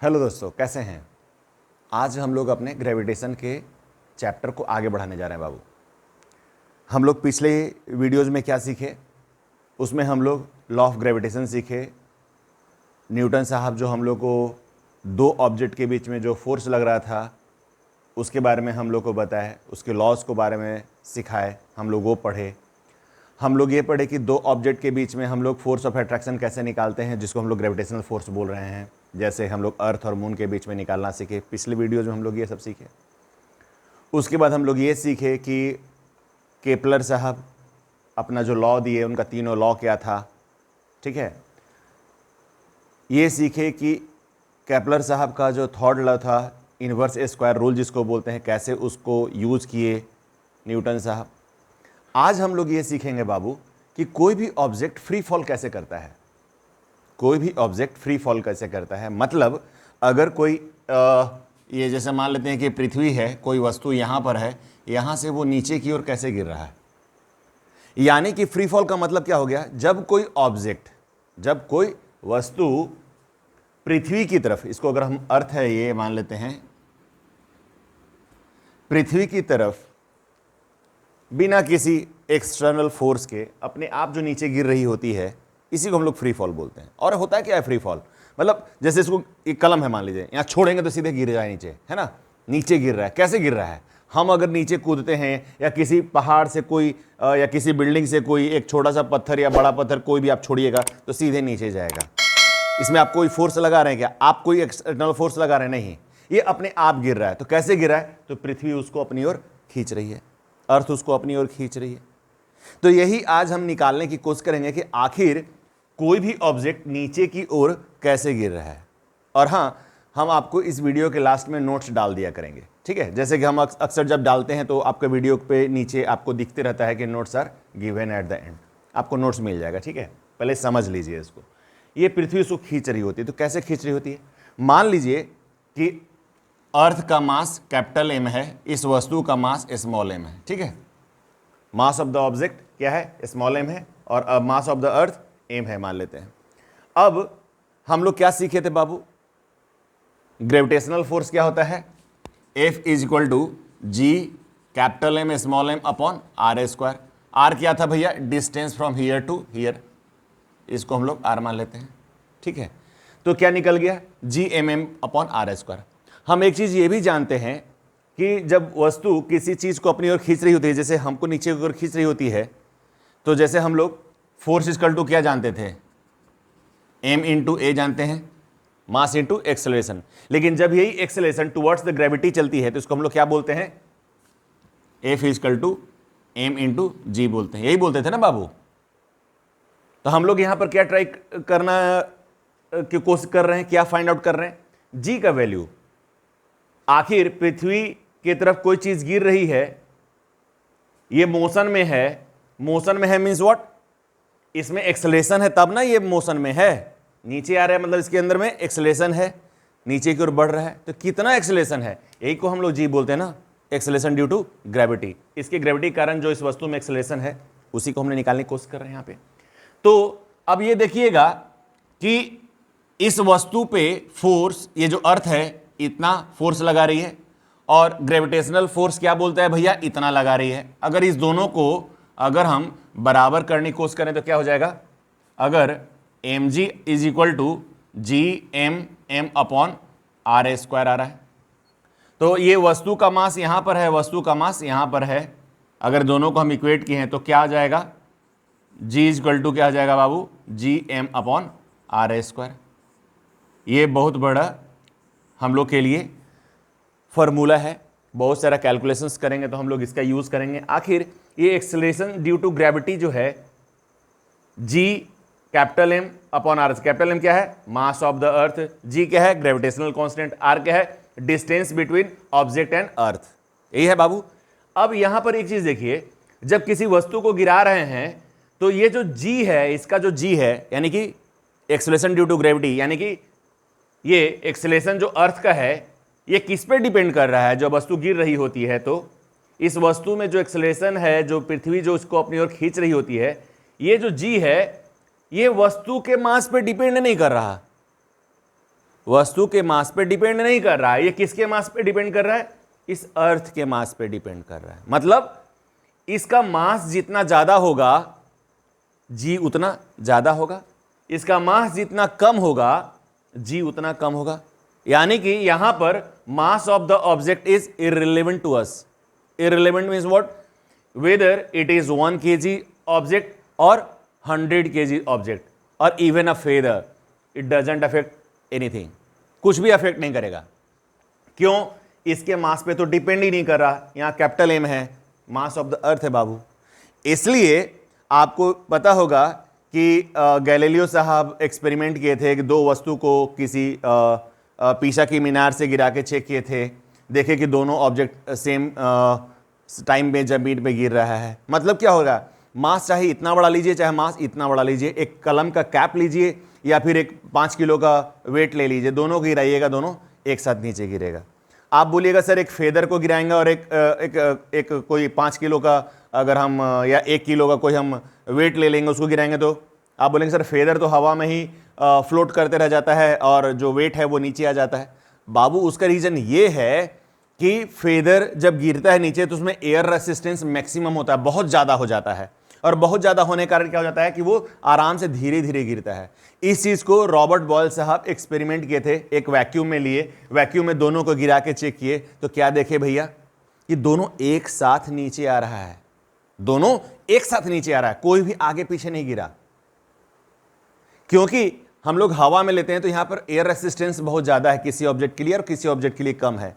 Hello दोस्तों, कैसे हैं। आज हम लोग अपने ग्रेविटेशन के चैप्टर को आगे बढ़ाने जा रहे हैं बाबू। हम लोग पिछले वीडियोज़ में क्या सीखे, उसमें हम लोग लॉ ऑफ ग्रेविटेशन सीखे। न्यूटन साहब जो हम लोग को दो ऑब्जेक्ट के बीच में जो फोर्स लग रहा था उसके बारे में हम लोग को बताए, उसके लॉज को बारे में सिखाए, हम लोग वो पढ़े। हम लोग ये पढ़े कि दो ऑब्जेक्ट के बीच में हम लोग फोर्स ऑफ अट्रैक्शन कैसे निकालते हैं, जिसको हम लोग ग्रेविटेशनल फोर्स बोल रहे हैं। जैसे हम लोग अर्थ और मून के बीच में निकालना सीखे, पिछले वीडियोज में हम लोग ये सब सीखे। उसके बाद हम लोग ये सीखे कि केपलर साहब अपना जो लॉ दिए, उनका तीनों लॉ क्या था, ठीक है। ये सीखे कि केपलर साहब का जो थर्ड लॉ था, इन्वर्स स्क्वायर रूल जिसको बोलते हैं, कैसे उसको यूज़ किए न्यूटन साहब। आज हम लोग ये सीखेंगे बाबू कि कोई भी ऑब्जेक्ट फ्री फॉल कैसे करता है। कोई भी ऑब्जेक्ट फ्री फॉल कैसे करता है, मतलब अगर कोई ये जैसे मान लेते हैं कि पृथ्वी है, कोई वस्तु यहाँ पर है, यहाँ से वो नीचे की ओर कैसे गिर रहा है। यानी कि फ्री फॉल का मतलब क्या हो गया, जब कोई ऑब्जेक्ट, जब कोई वस्तु पृथ्वी की तरफ, इसको अगर हम अर्थ है ये मान लेते हैं, पृथ्वी की तरफ बिना किसी एक्सटर्नल फोर्स के अपने आप जो नीचे गिर रही होती है, इसी को हम लोग फ्री फॉल बोलते हैं। और होता क्या है फ्री फॉल, मतलब जैसे इसको एक कलम है मान लीजिए, यहाँ छोड़ेंगे तो सीधे गिर जाए नीचे, है ना। नीचे गिर रहा है, कैसे गिर रहा है, हम अगर नीचे कूदते हैं या किसी पहाड़ से कोई या किसी बिल्डिंग से कोई एक छोटा सा पत्थर या बड़ा पत्थर कोई भी आप छोड़िएगा तो सीधे नीचे जाएगा। इसमें आप कोई फोर्स लगा रहे हैं क्या, आप कोई एक्सटर्नल फोर्स लगा रहे हैं, नहीं, ये अपने आप गिर रहा है। तो कैसे गिर रहा है, तो पृथ्वी उसको अपनी ओर खींच रही है, अर्थ उसको अपनी ओर खींच रही है। तो यही आज हम निकालने की कोशिश करेंगे कि आखिर कोई भी ऑब्जेक्ट नीचे की ओर कैसे गिर रहा है। और हाँ, हम आपको इस वीडियो के लास्ट में नोट्स डाल दिया करेंगे, ठीक है। जैसे कि हम अक्सर जब डालते हैं तो आपके वीडियो पे नीचे आपको दिखते रहता है कि notes are given at the end, आपको नोट्स मिल जाएगा, ठीक है। पहले समझ लीजिए इसको। ये पृथ्वी उसको खींच रही होती है, तो कैसे खींच रही होती है। मान लीजिए कि अर्थ का मास कैपिटल एम है, इस वस्तु का मास स्मॉल एम है, ठीक है। मास ऑफ द ऑब्जेक्ट क्या है, स्मॉल एम है, और mass of the earth M है मान लेते हैं। अब हम लोग क्या सीखे थे बाबू, ग्रेविटेशनल फोर्स क्या होता है, F is equal to G capital M small M upon R square. R क्या था भैया, distance from here to here, इसको हम लोग आर मान लेते हैं, ठीक है। तो क्या निकल गया, G M M upon R square. हम एक चीज ये भी जानते हैं कि जब वस्तु किसी चीज को अपनी ओर खींच रही होती है, जैसे हमको नीचे की ओर खींच रही होती है, तो जैसे हम लोग फोर्स इक्वल टू क्या जानते थे, एम इंटू ए जानते हैं, मास इंटू एक्सेलरेशन। लेकिन जब यही एक्सेलरेशन टुवर्ड्स द ग्रेविटी चलती है तो इसको हम लोग क्या बोलते हैं, F equal to M into G बोलते हैं, यही बोलते थे ना बाबू। तो हम लोग यहां पर क्या ट्राई करना की कोशिश कर रहे हैं, क्या फाइंड आउट कर रहे हैं, जी का वैल्यू। आखिर पृथ्वी की तरफ कोई चीज गिर रही है, ये मोशन में है, मोशन में है मींस व्हाट, इसमें एक्सेलरेशन है तब ना ये मोशन में है, नीचे आ रहा है मतलब इसके अंदर में एक्सेलरेशन है, नीचे की ओर बढ़ रहा है। तो कितना एक्सेलरेशन है, यही को हम लोग जी बोलते हैं ना, एक्सेलरेशन ड्यू टू ग्रेविटी। इसके ग्रेविटी के कारण जो इस वस्तु में एक्सेलरेशन है उसी को हमने निकालने की कोशिश कर रहे हैं यहाँ पे। तो अब ये देखिएगा कि इस वस्तु पे फोर्स, ये जो अर्थ है इतना फोर्स लगा रही है, और ग्रेविटेशनल फोर्स क्या बोलता है भैया, इतना लगा रही है। अगर इस दोनों को अगर हम बराबर करने की कोशिश करें तो क्या हो जाएगा, अगर M G is equal to G M M upon R square आ रहा है, तो ये वस्तु का मास यहां पर है, वस्तु का मास यहां पर है, अगर दोनों को हम इक्वेट किए हैं तो क्या आ जाएगा, जी इज इक्वल टू क्या आ जाएगा बाबू, G M upon R square. ये बहुत बड़ा हम लोग के लिए फॉर्मूला है, बहुत सारा कैलकुलेशंस करेंगे तो हम लोग इसका यूज करेंगे। आखिर ये एक्सेलरेशन ड्यू टू ग्रेविटी जो है, G capital M upon R, capital M क्या है, मास ऑफ द अर्थ, जी क्या है, ग्रेविटेशनल कांस्टेंट, आर क्या है, distance between object and earth, यही है बाबू। अब यहां पर एक चीज देखिए, जब किसी वस्तु को गिरा रहे हैं तो ये जो जी है, इसका जो जी है यानी कि एक्सेलरेशन ड्यू टू ग्रेविटी, यानी कि ये एक्सेलरेशन जो अर्थ का है ये किस पे डिपेंड कर रहा है, जब वस्तु गिर रही होती है तो इस वस्तु में जो एक्सेलरेशन है, जो पृथ्वी जो इसको अपनी ओर खींच रही होती है, ये जो जी है ये वस्तु के मास पे डिपेंड नहीं कर रहा, वस्तु के मास पे डिपेंड नहीं कर रहा है, ये किसके मास पे डिपेंड कर रहा है? इस अर्थ के मास पे डिपेंड कर रहा है। मतलब इसका मास जितना ज्यादा होगा जी उतना ज्यादा होगा, इसका मास जितना कम होगा जी उतना कम होगा। यानी कि यहां पर mass of the object is irrelevant to us. Irrelevant means what? Whether it is 1 kg object और 100 kg ऑब्जेक्ट और even a feather, it doesn't affect anything, कुछ भी अफेक्ट नहीं करेगा। क्यों? इसके मास पे तो डिपेंड ही नहीं कर रहा। यहां कैपिटल एम है, मास ऑफ द अर्थ है बाबू। इसलिए आपको पता होगा कि गैलीलियो साहब एक्सपेरिमेंट किए थे कि दो वस्तु को किसी पीसा की मीनार से गिरा के चेक किए थे, देखे कि दोनों ऑब्जेक्ट सेम टाइम पे जमीन पे गिर रहा है। मतलब क्या होगा? मास चाहे इतना बड़ा लीजिए चाहे मास इतना बड़ा लीजिए, एक कलम का कैप लीजिए या फिर एक 5 किलो का वेट ले लीजिए, दोनों गिराइएगा, दोनों एक साथ नीचे गिरेगा। आप बोलिएगा सर एक फेदर को गिराएंगे और एक कोई 5 किलो का अगर हम या 1 किलो का कोई हम वेट ले लेंगे उसको गिराएंगे, तो आप बोलेंगे सर फेदर तो हवा में ही फ्लोट करते रह जाता है और जो वेट है वो नीचे आ जाता है। बाबू उसका रीजन ये है कि फेदर जब गिरता है नीचे तो उसमें एयर रेसिस्टेंस मैक्सिमम होता है, बहुत ज़्यादा हो जाता है, और बहुत ज़्यादा होने के कारण क्या हो जाता है कि वो आराम से धीरे धीरे गिरता है। इस चीज़ को रॉबर्ट बॉयल साहब एक्सपेरिमेंट किए थे, एक वैक्यूम में लिए, वैक्यूम में दोनों को गिरा के चेक किए तो क्या देखे भैया कि दोनों एक साथ नीचे आ रहा है, दोनों एक साथ नीचे आ रहा है, कोई भी आगे पीछे नहीं गिरा। क्योंकि हम लोग हवा में लेते हैं तो यहां पर एयर रेसिस्टेंस बहुत ज़्यादा है किसी ऑब्जेक्ट के लिए और किसी ऑब्जेक्ट के लिए कम है,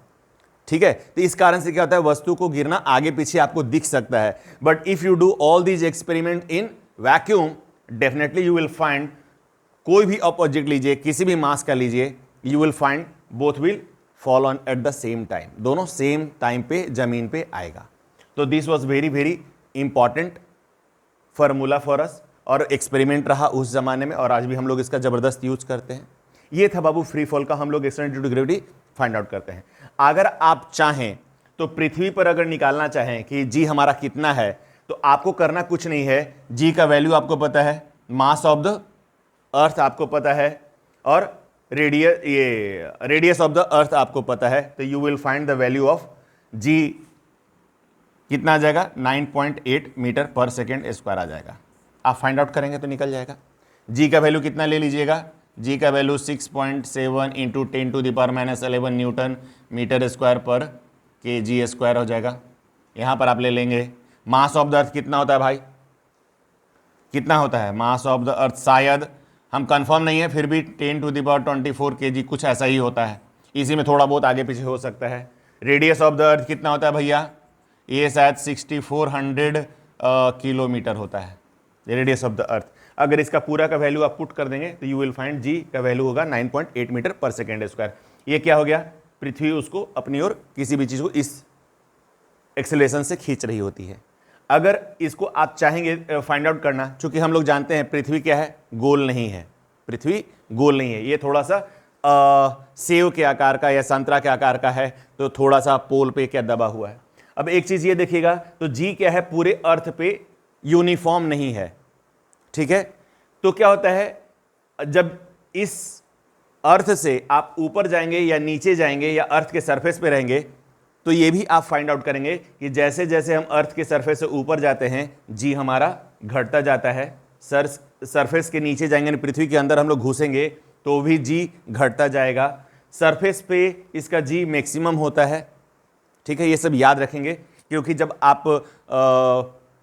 ठीक है। तो इस कारण से क्या होता है, वस्तु को गिरना आगे पीछे आपको दिख सकता है। But if you do all these experiment in vacuum, definitely you will find, कोई भी ऑब्जेक्ट लीजिए, किसी भी मास का लीजिए, you will find both will fall on at the same time, दोनों सेम टाइम पे जमीन पे आएगा। तो this was very very important formula for us, और एक्सपेरिमेंट रहा उस जमाने में और आज भी हम लोग इसका जबरदस्त यूज करते हैं। ये था बाबू फ्री फॉल का, हम लोग extended due to gravity find out करते हैं। अगर आप चाहें तो पृथ्वी पर अगर निकालना चाहें कि जी हमारा कितना है, तो आपको करना कुछ नहीं है। जी का वैल्यू आपको पता है, मास ऑफ द अर्थ आपको पता है, और रेडियस ऑफ द अर्थ आपको पता है। तो you will find the value of G कितना आ जाएगा, 9.8 मीटर पर सेकेंड स्क्वायर आ जाएगा। आप फाइंड आउट करेंगे तो निकल जाएगा। जी का वैल्यू कितना ले लीजिएगा, जी का value 6.7 into 10⁻11 newton metre square पर के जी स्क्वायर हो जाएगा। यहाँ पर आप ले लेंगे मास ऑफ द अर्थ कितना होता है भाई, कितना होता है मास ऑफ द अर्थ, शायद हम कंफर्म नहीं है, फिर भी 10⁻24 kg कुछ ऐसा ही होता है, इसी में थोड़ा बहुत आगे पीछे हो सकता है। रेडियस ऑफ द अर्थ कितना होता है भैया, ये शायद 6400 किलोमीटर होता है रेडियस ऑफ द अर्थ। अगर इसका पूरा का वैल्यू आप पुट कर देंगे तो यू विल फाइंड जी का वैल्यू होगा 9.8 मीटर पर सेकेंड स्क्वायर। ये क्या हो गया, पृथ्वी उसको अपनी ओर किसी भी चीज़ को इस एक्सेलरेशन से खींच रही होती है। अगर इसको आप चाहेंगे फाइंड आउट करना, चूंकि हम लोग जानते हैं पृथ्वी क्या है, गोल नहीं है, पृथ्वी गोल नहीं है, ये थोड़ा सा सेव के आकार का या संतरा के आकार का है, तो थोड़ा सा पोल पे क्या दबा हुआ है। अब एक चीज़ ये देखिएगा, तो जी क्या है, पूरे अर्थ पे यूनिफॉर्म नहीं है, ठीक है। तो क्या होता है, जब इस अर्थ से आप ऊपर जाएंगे या नीचे जाएंगे या अर्थ के सरफेस पे रहेंगे, तो ये भी आप फाइंड आउट करेंगे कि जैसे जैसे हम अर्थ के सरफेस से ऊपर जाते हैं जी हमारा घटता जाता है, सरफेस के नीचे जाएंगे, पृथ्वी के अंदर हम लोग घुसेंगे तो भी जी घटता जाएगा। सरफेस पे इसका जी मैक्सिमम होता है, ठीक है। ये सब याद रखेंगे, क्योंकि जब आप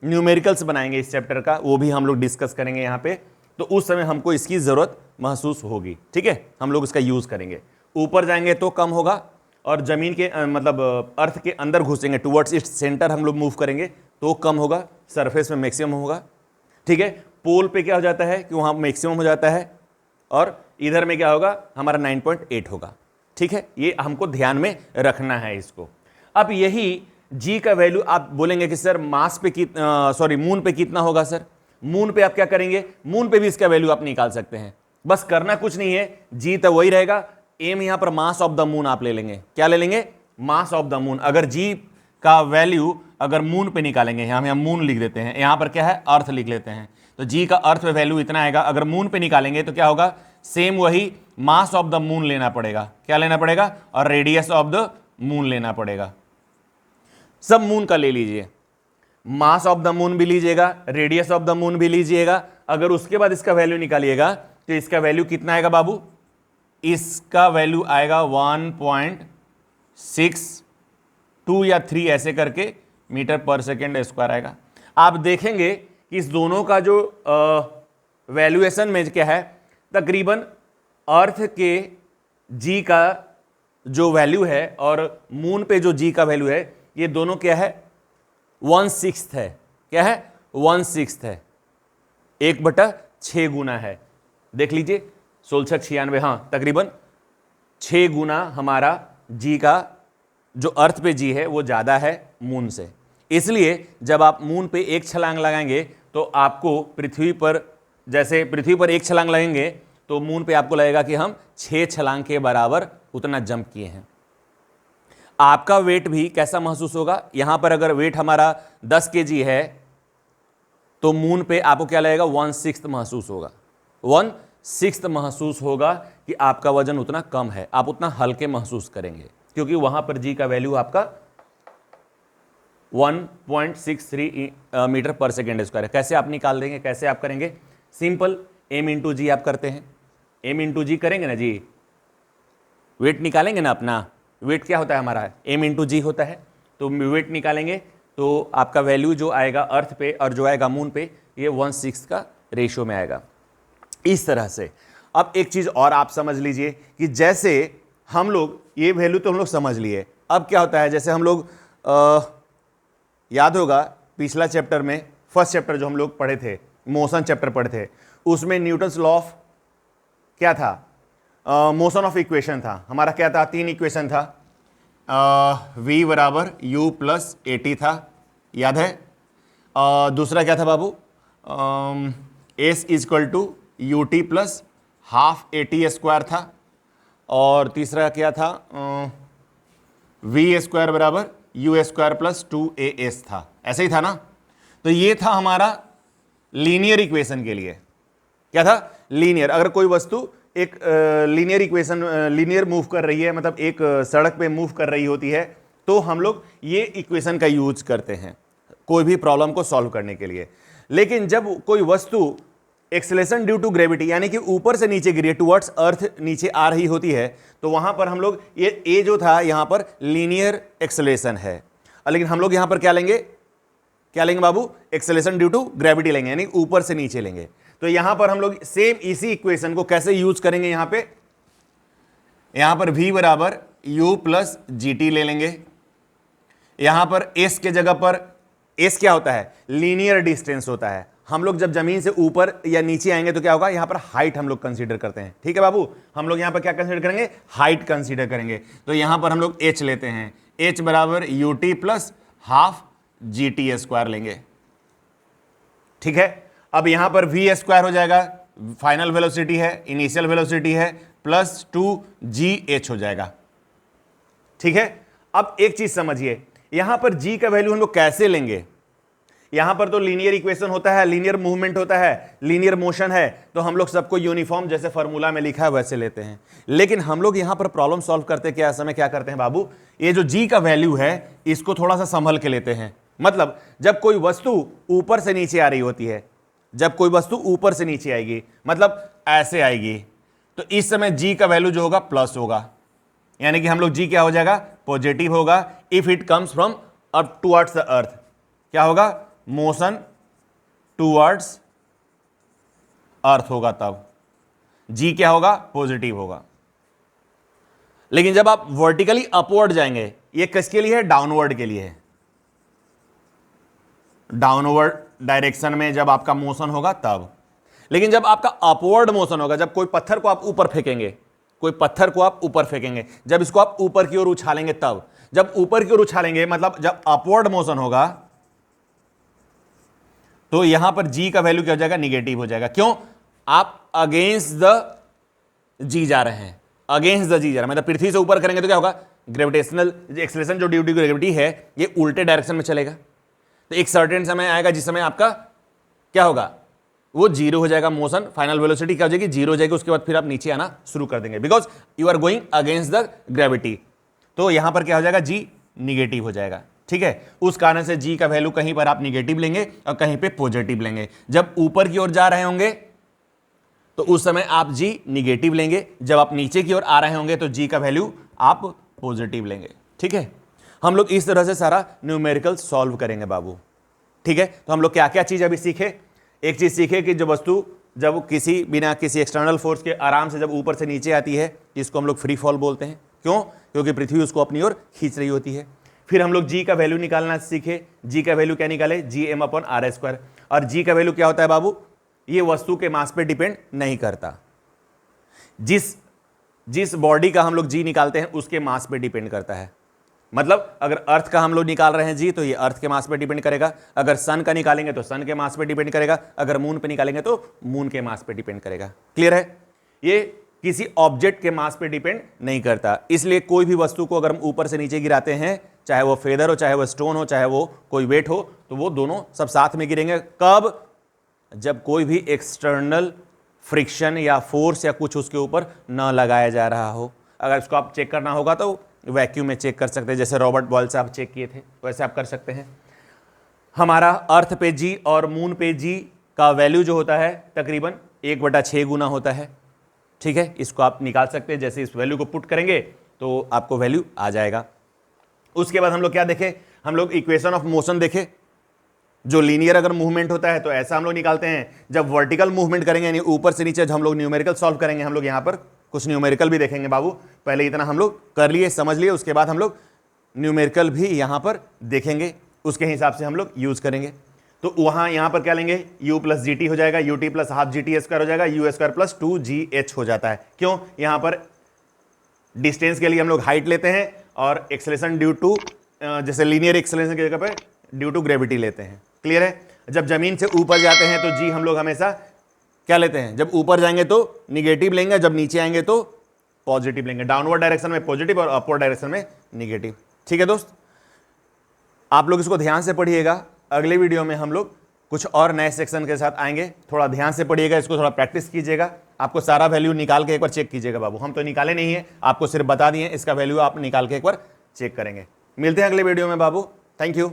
न्यूमेरिकल्स बनाएंगे इस चैप्टर का, वो भी हम लोग डिस्कस करेंगे यहाँ पे, तो उस समय हमको इसकी ज़रूरत महसूस होगी, ठीक है। हम लोग इसका यूज़ करेंगे। ऊपर जाएंगे तो कम होगा, और ज़मीन के मतलब अर्थ के अंदर घुसेंगे, टुवर्ड्स इट्स सेंटर हम लोग मूव करेंगे तो कम होगा, सरफेस में मैक्सिमम होगा, ठीक है। पोल पे क्या हो जाता है कि वहाँ मैक्सिमम हो जाता है, और इधर में क्या होगा, हमारा 9.8 होगा, ठीक है। ये हमको ध्यान में रखना है इसको। अब यही जी का वैल्यू आप बोलेंगे कि सर मास पे मून पे कितना होगा। सर मून पे आप क्या करेंगे, मून पे भी इसका वैल्यू आप निकाल सकते हैं, बस करना कुछ नहीं है, जी तो वही रहेगा, एम यहां पर मास ऑफ द मून आप ले लेंगे। क्या ले लेंगे, मास ऑफ द मून। अगर जी का वैल्यू अगर मून पे निकालेंगे, यहां हम मून लिख देते हैं, यहां पर क्या है अर्थ लिख लेते हैं, तो जी का अर्थ वैल्यू इतना आएगा। अगर मून पे निकालेंगे तो क्या होगा, सेम वही मास ऑफ द मून लेना पड़ेगा। क्या लेना पड़ेगा? और रेडियस ऑफ द मून लेना पड़ेगा। सब मून का ले लीजिए, मास ऑफ द मून भी लीजिएगा, रेडियस ऑफ द मून भी लीजिएगा। अगर उसके बाद इसका वैल्यू निकालिएगा तो इसका वैल्यू कितना आएगा बाबू? इसका वैल्यू आएगा 1.62 या 3 ऐसे करके मीटर पर सेकेंड स्क्वायर आएगा। आप देखेंगे कि इस दोनों का जो वैल्यूएशन में क्या है, तकरीबन अर्थ के जी का जो वैल्यू है और मून पे जो जी का वैल्यू है, ये दोनों क्या है? 1/6 है। क्या है? 1/6 है। 1/6 गुना है। देख लीजिए 1696, हाँ तकरीबन 6 गुना हमारा जी का जो अर्थ पे जी है वो ज़्यादा है मून से। इसलिए जब आप मून पे एक छलांग लगाएंगे तो आपको पृथ्वी पर, जैसे पृथ्वी पर एक छलांग लगेंगे तो मून पे आपको लगेगा कि हम 6 छलांग के बराबर उतना जंप किए हैं। आपका वेट भी कैसा महसूस होगा? यहां पर अगर वेट हमारा 10 kg है तो मून पे आपको क्या लगेगा? 1/6 महसूस होगा। 1/6 महसूस होगा कि आपका वजन उतना कम है, आप उतना हल्के महसूस करेंगे, क्योंकि वहां पर जी का वैल्यू आपका 1.63 मीटर पर सेकेंड स्क्वायर है। कैसे आप निकाल देंगे? कैसे आप करेंगे? सिंपल, m इंटू जी आप करते हैं। m इंटू जी करेंगे ना जी, वेट निकालेंगे ना अपना। वेट क्या होता है हमारा? m इंटू जी होता है। तो वेट निकालेंगे तो आपका वैल्यू जो आएगा अर्थ पे और जो आएगा मून पे, ये 1/6 का रेशियो में आएगा। इस तरह से अब एक चीज़ और आप समझ लीजिए कि जैसे हम लोग ये वैल्यू तो हम लोग समझ लिए, अब क्या होता है, जैसे हम लोग याद होगा पिछला चैप्टर में, फर्स्ट चैप्टर जो हम लोग पढ़े थे, मोशन चैप्टर पढ़े थे, उसमें न्यूटन्स लॉ ऑफ क्या था? मोशन ऑफ इक्वेशन था हमारा। क्या था? 3 इक्वेशन था। v बराबर u प्लस AT था, याद है? दूसरा क्या था बाबू? s is equal to UT plus half AT square था। और तीसरा क्या था? v स्क्वायर बराबर u स्क्वायर प्लस 2as था। ऐसे ही था ना? तो ये था हमारा लीनियर इक्वेशन के लिए। क्या था? लीनियर। अगर कोई वस्तु एक लीनियर इक्वेशन, लीनियर मूव कर रही है, मतलब एक सड़क पे मूव कर रही होती है, तो हम लोग ये इक्वेशन का यूज करते हैं कोई भी प्रॉब्लम को सॉल्व करने के लिए। लेकिन जब कोई वस्तु एक्सेलेरेशन ड्यू टू ग्रेविटी, यानी कि ऊपर से नीचे गिरी है, टुवर्ड्स अर्थ नीचे आ रही होती है, तो वहां पर हम लोग ये जो था यहां पर लीनियर एक्सेलेरेशन है। लेकिन हम लोग यहां पर क्या लेंगे? क्या लेंगे बाबू? एक्सेलेरेशन ड्यू टू ग्रेविटी लेंगे, यानी ऊपर से नीचे लेंगे। तो यहां पर हम लोग सेम इसी इक्वेशन को कैसे यूज करेंगे? यहां पर v बराबर u प्लस GT ले लेंगे। यहां पर s के जगह पर, s क्या होता है? लीनियर डिस्टेंस होता है। हम लोग जब जमीन से ऊपर या नीचे आएंगे तो क्या होगा? यहां पर हाइट हम लोग कंसीडर करते हैं। ठीक है बाबू, हम लोग यहां पर क्या कंसीडर करेंगे? हाइट कंसीडर करेंगे। तो यहां पर हम लोग h लेते हैं, h बराबर UT plus half GT square लेंगे। ठीक है, अब यहां पर v स्क्वायर हो जाएगा, फाइनल वेलोसिटी है, इनिशियल वेलोसिटी है, प्लस 2gh हो जाएगा। ठीक है, अब एक चीज समझिए, यहां पर g का वैल्यू हम लोग कैसे लेंगे? यहां पर तो लीनियर इक्वेशन होता है, लीनियर मूवमेंट होता है, लीनियर मोशन है, तो हम लोग सबको यूनिफॉर्म जैसे फॉर्मूला में लिखा है वैसे लेते हैं। लेकिन हम लोग यहां पर प्रॉब्लम सॉल्व करते क्या समय क्या करते हैं बाबू? ये जो g का वैल्यू है इसको थोड़ा सा संभल के लेते हैं। मतलब जब कोई वस्तु ऊपर से नीचे आ रही होती है, जब कोई वस्तु ऊपर से नीचे आएगी, मतलब ऐसे आएगी, तो इस समय g का वैल्यू जो होगा प्लस होगा, यानी कि हम लोग g क्या हो जाएगा? पॉजिटिव होगा। If it comes from up towards the earth, क्या होगा? मोशन टुवर्ड्स अर्थ होगा, तब g क्या होगा? पॉजिटिव होगा। लेकिन जब आप वर्टिकली अपवर्ड जाएंगे, ये किसके लिए है? डाउनवर्ड के लिए है। डाउनवर्ड डायरेक्शन में जब आपका मोशन होगा तब। लेकिन जब आपका अपवर्ड मोशन होगा, जब कोई पत्थर को आप ऊपर फेंकेंगे, कोई पत्थर को आप ऊपर फेंकेंगे, जब इसको आप ऊपर की ओर उछालेंगे तब। जब ऊपर की ओर उछालेंगे मतलब जब अपवर्ड मोशन होगा, तो यहां पर g का वैल्यू क्या हो जाएगा? निगेटिव हो जाएगा। क्यों? आप अगेंस्ट द जी जा रहे हैं, अगेंस्ट द जी जा रहे हैं, मतलब पृथ्वी से ऊपर करेंगे तो क्या होगा? ग्रेविटेशनल एक्सेलरेशन जो ड्यू टू ग्रेविटी है ये उल्टे डायरेक्शन में चलेगा। तो एक सर्टेन समय आएगा जिस समय आपका क्या होगा? वो जीरो हो जाएगा, मोशन फाइनल वेलोसिटी क्या हो जाएगी, जीरो हो जाएगी। उसके बाद फिर आप नीचे आना शुरू कर देंगे, because you are going against the gravity. तो यहां पर क्या हो जाएगा, जी निगेटिव हो जाएगा, ठीक है। उस कारण से जी का वैल्यू कहीं पर आप निगेटिव लेंगे और कहीं पे पॉजिटिव लेंगे। जब ऊपर की ओर जा रहे होंगे तो उस समय आप जी निगेटिव लेंगे, जब आप नीचे की ओर आ रहे होंगे तो जी का वैल्यू आप पॉजिटिव लेंगे, ठीक है। हम लोग इस तरह से सारा न्यूमेरिकल सॉल्व करेंगे बाबू, ठीक है। तो हम लोग क्या क्या चीज अभी सीखे, एक चीज सीखे कि जो वस्तु जब किसी बिना किसी एक्सटर्नल फोर्स के आराम से जब ऊपर से नीचे आती है, इसको हम लोग फ्री फॉल बोलते हैं। क्यों? क्योंकि पृथ्वी उसको अपनी ओर खींच रही होती है। फिर हम लोग जी का वैल्यू निकालना सीखे। जी का वैल्यू क्या निकाले, G M upon R square. और जी का वैल्यू क्या होता है बाबू, ये वस्तु के मास पे डिपेंड नहीं करता। जिस बॉडी का हम लोग जी निकालते हैं उसके मास पे डिपेंड करता है। मतलब अगर अर्थ का हम लोग निकाल रहे हैं जी, तो ये अर्थ के मास पे डिपेंड करेगा। अगर सन का निकालेंगे तो सन के मास पे डिपेंड करेगा। अगर मून पे निकालेंगे तो मून के मास पे डिपेंड करेगा। क्लियर है? ये किसी ऑब्जेक्ट के मास पे डिपेंड नहीं करता। इसलिए कोई भी वस्तु को अगर हम ऊपर से नीचे गिराते हैं, चाहे वो फेदर हो, चाहे वो स्टोन हो, चाहे वो कोई वेट हो, तो वो दोनों सब साथ में गिरेंगे। कब? जब कोई भी एक्सटर्नल फ्रिक्शन या फोर्स या कुछ उसके ऊपर न लगाया जा रहा हो। अगर इसको आप चेक करना होगा तो वैक्यूम में चेक कर सकते हैं, जैसे रॉबर्ट बॉयल से आप चेक किए थे, वैसे आप कर सकते हैं। हमारा अर्थ पे जी और मून पे जी का वैल्यू जो होता है तकरीबन 1/6 गुना होता है, ठीक है। इसको आप निकाल सकते हैं, जैसे इस वैल्यू को पुट करेंगे तो आपको वैल्यू आ जाएगा। उसके बाद हम लोग क्या देखें, हम लोग इक्वेशन ऑफ मोशन देखें। जो लीनियर अगर मूवमेंट होता है तो ऐसा हम लोग निकालते हैं। जब वर्टिकल मूवमेंट करेंगे यानी ऊपर से नीचे, जब हम लोग न्यूमेरिकल सॉल्व करेंगे, हम लोग यहां पर कुछ न्यूमेरिकल भी देखेंगे बाबू। पहले इतना हम लोग कर लिए, समझ लिए, उसके बाद हम लोग न्यूमेरिकल भी यहां पर देखेंगे, उसके हिसाब से हम लोग यूज करेंगे। तो वहां यहां पर क्या लेंगे, u प्लस जी टी हो जाएगा, U T plus half G T square हो जाएगा, यू स्क्वायर प्लस 2gh हो जाता है। क्यों? यहां पर डिस्टेंस के लिए हम लोग हाइट लेते हैं और एक्सेलरेशन ड्यू टू, जैसे लीनियर एक्सेलरेशन की जगह पे ड्यू टू ग्रेविटी लेते हैं। क्लियर है? जब जमीन से ऊपर जाते हैं तो जी हम लोग हमेशा क्या लेते हैं, जब ऊपर जाएंगे तो निगेटिव लेंगे, जब नीचे आएंगे तो पॉजिटिव लेंगे। डाउनवर्ड डायरेक्शन में पॉजिटिव और अपवर्ड डायरेक्शन में निगेटिव। ठीक है दोस्त, आप लोग इसको ध्यान से पढ़िएगा। अगले वीडियो में हम लोग कुछ और नए सेक्शन के साथ आएंगे। थोड़ा ध्यान से पढ़िएगा, इसको थोड़ा प्रैक्टिस कीजिएगा। आपको सारा वैल्यू निकाल के एक बार चेक कीजिएगा बाबू। हम तो निकाले नहीं है, आपको सिर्फ बता दिए, इसका वैल्यू आप निकाल के एक बार चेक करेंगे। मिलते हैं अगले वीडियो में बाबू। Thank you.